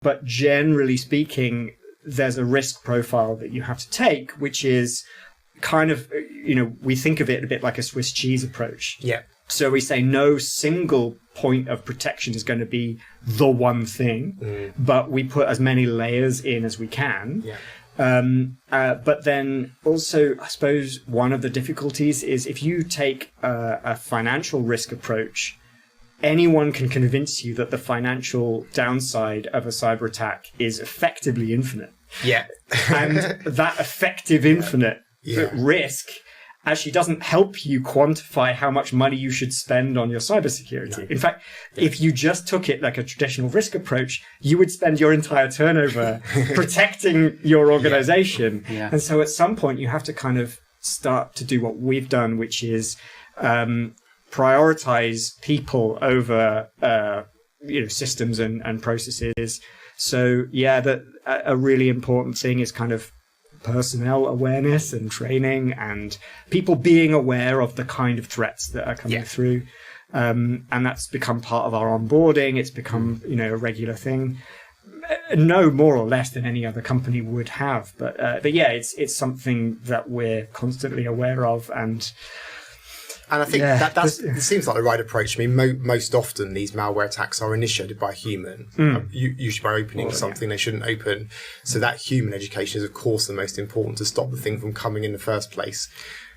But generally speaking, there's a risk profile that you have to take, which is kind of, we think of it a bit like a Swiss cheese approach. Yeah. So we say no single point of protection is going to be the one thing, but we put as many layers in as we can. Yeah. But then also, I suppose one of the difficulties is if you take a financial risk approach, anyone can convince you that the financial downside of a cyber attack is effectively infinite. Yeah. And that effective infinite risk actually doesn't help you quantify how much money you should spend on your cybersecurity. No. In fact, if you just took it like a traditional risk approach, you would spend your entire turnover protecting your organization. Yeah. Yeah. And so at some point you have to kind of start to do what we've done, which is prioritize people over systems and processes. So that a really important thing is kind of personnel awareness and training, and people being aware of the kind of threats that are coming through. And that's become part of our onboarding. It's become, a regular thing. No more or less than any other company would have. But it's something that we're constantly aware of. And I think it seems like the right approach. I mean, most often these malware attacks are initiated by a human, usually by opening something they shouldn't open. So that human education is, of course, the most important to stop the thing from coming in the first place.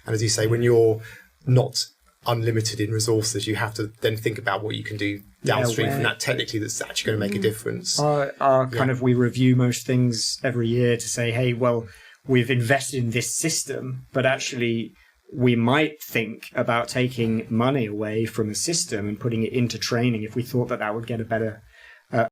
And as you say, when you're not unlimited in resources, you have to then think about what you can do downstream from that technically that's actually going to make a difference. We review most things every year to say, hey, well, we've invested in this system, but actually we might think about taking money away from a system and putting it into training if we thought that would get a better